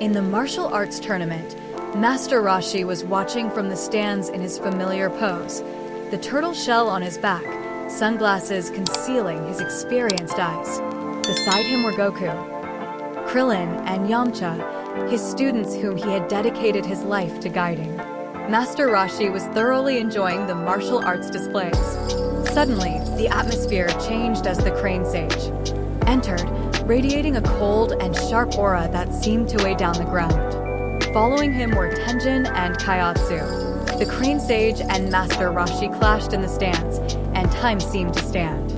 In the martial arts tournament, Master Roshi was watching from the stands in his familiar pose, the turtle shell on his back, sunglasses concealing his experienced eyes. Beside him were Goku, Krillin, and Yamcha, his students whom he had dedicated his life to guiding. Master Roshi was thoroughly enjoying the martial arts displays. Suddenly, the atmosphere changed as the Crane Sage entered, radiating a cold and sharp aura that seemed to weigh down the ground. Following him were Tenjin and Chiaotzu. The Crane Sage and Master Roshi clashed in the stands, and time seemed to stand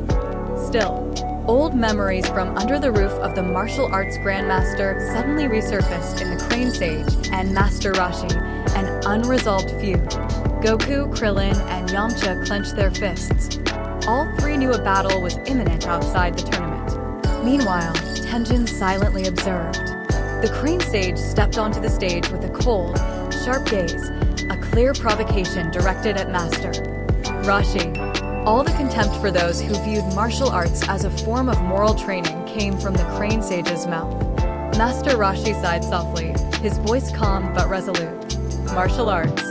still. Old memories from under the roof of the martial arts grandmaster suddenly resurfaced in the Crane Sage and Master Roshi, an unresolved feud. Goku, Krillin, and Yamcha clenched their fists. All three knew a battle was imminent outside the tournament. Meanwhile, Tenjin silently observed. The Crane Sage stepped onto the stage with a cold, sharp gaze, a clear provocation directed at Master Roshi. All the contempt for those who viewed martial arts as a form of moral training came from the Crane Sage's mouth. Master Roshi sighed softly, his voice calm but resolute. Martial arts,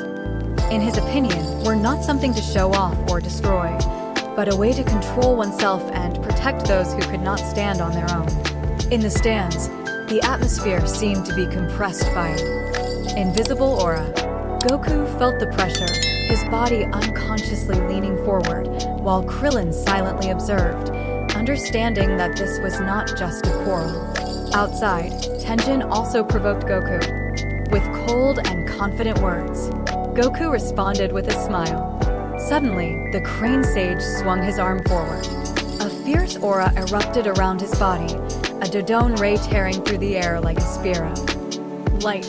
in his opinion, were not something to show off or destroy, but a way to control oneself and protect those who could not stand on their own. In the stands, the atmosphere seemed to be compressed by an invisible aura. Goku felt the pressure, his body unconsciously leaning forward, while Krillin silently observed, understanding that this was not just a quarrel. Outside, Tenjin also provoked Goku with cold and confident words. Goku responded with a smile. Suddenly, the Crane Sage swung his arm forward. A fierce aura erupted around his body, a Dodon ray tearing through the air like a spear of light.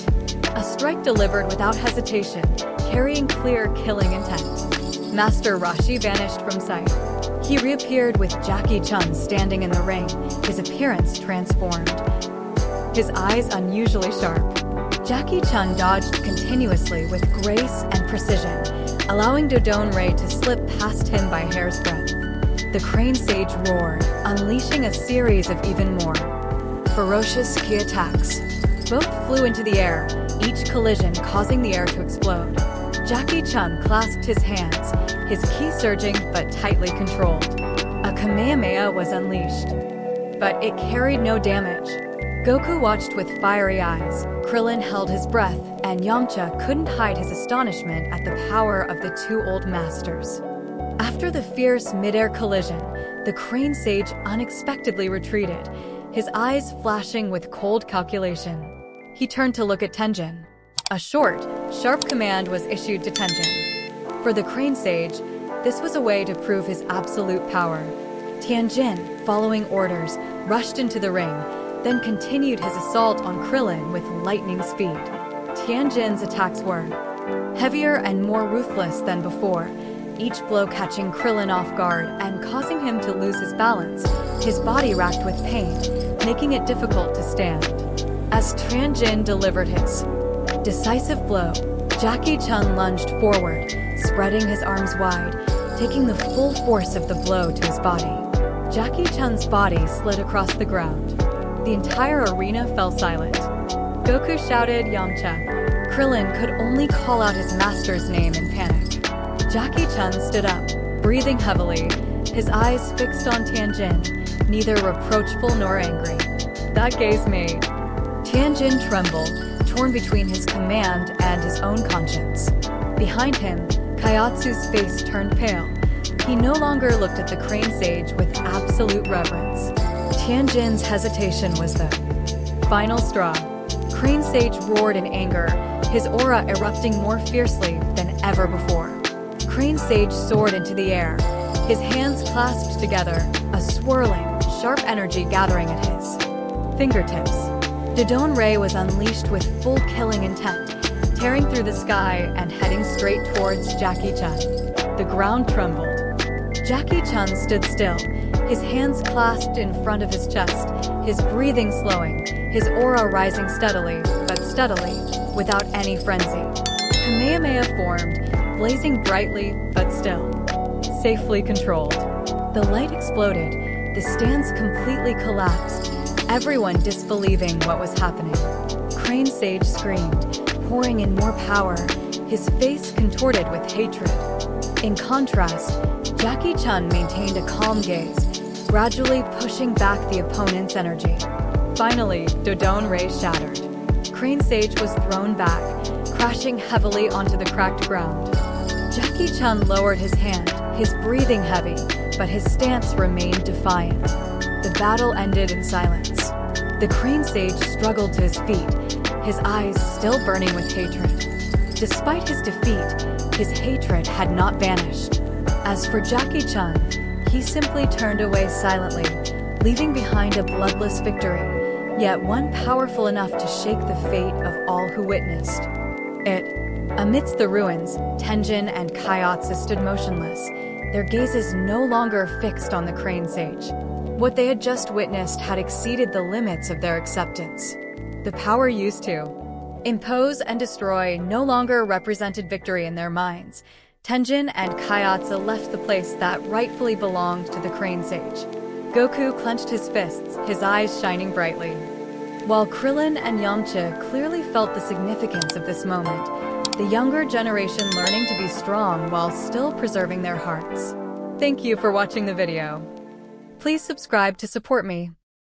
A strike delivered without hesitation, carrying clear, killing intent. Master Roshi vanished from sight. He reappeared with Jackie Chun standing in the ring, his appearance transformed, his eyes unusually sharp. Jackie Chun dodged continuously with grace and precision, allowing Dodon Ray to slip past him by hair's breadth. The Crane Sage roared, unleashing a series of even more ferocious ki attacks. Both flew into the air, each collision causing the air to explode. Jackie Chun clasped his hands, his ki surging but tightly controlled. A Kamehameha was unleashed, but it carried no damage. Goku watched with fiery eyes, Krillin held his breath, and Yamcha couldn't hide his astonishment at the power of the two old masters. After the fierce mid-air collision, the Crane Sage unexpectedly retreated, his eyes flashing with cold calculation. He turned to look at Tenjin. A short, sharp command was issued to Tenjin. For the Crane Sage, this was a way to prove his absolute power. Tenjin, following orders, rushed into the ring, then continued his assault on Krillin with lightning speed. Tenjin's attacks were heavier and more ruthless than before, each blow catching Krillin off guard and causing him to lose his balance, his body racked with pain, making it difficult to stand. As Tenjin delivered his decisive blow, Jackie Chun lunged forward, spreading his arms wide, taking the full force of the blow to his body. Jackie Chun's body slid across the ground. The entire arena fell silent. Goku shouted Yamcha. Krillin could only call out his master's name in panic. Jackie Chun stood up, breathing heavily, his eyes fixed on Tenjin, neither reproachful nor angry. That gaze made Tenjin tremble, torn between his command and his own conscience. Behind him, Chiaotzu's face turned pale. He no longer looked at the Crane Sage with absolute reverence. Tenjin's hesitation was the final straw. Crane Sage roared in anger, his aura erupting more fiercely than ever before. Crane Sage soared into the air, his hands clasped together, a swirling, sharp energy gathering at his fingertips. Dodon Ray was unleashed with full killing intent, tearing through the sky and heading straight towards Jackie Chun. The ground trembled. Jackie Chun stood still, his hands clasped in front of his chest, his breathing slowing, his aura rising steadily, without any frenzy. Kamehameha formed, blazing brightly, but still safely controlled. The light exploded, the stands completely collapsed, everyone disbelieving what was happening. Crane Sage screamed, pouring in more power, his face contorted with hatred. In contrast, Jackie Chun maintained a calm gaze, gradually pushing back the opponent's energy. Finally, Dodon rays shattered. Crane Sage was thrown back, crashing heavily onto the cracked ground. Jackie Chun lowered his hand, his breathing heavy, but his stance remained defiant. The battle ended in silence. The Crane Sage struggled to his feet, his eyes still burning with hatred. Despite his defeat, his hatred had not vanished. As for Jackie Chun, he simply turned away silently, leaving behind a bloodless victory, yet one powerful enough to shake the fate of all who witnessed it. Amidst the ruins, Tenjin and Chiaotzu stood motionless, their gazes no longer fixed on the Crane Sage. What they had just witnessed had exceeded the limits of their acceptance. The power used to impose and destroy no longer represented victory in their minds. Tenjin and Chiaotzu left the place that rightfully belonged to the Crane Sage. Goku clenched his fists, his eyes shining brightly. While Krillin and Yamcha clearly felt the significance of this moment, the younger generation learning to be strong while still preserving their hearts. Thank you for watching the video. Please subscribe to support me.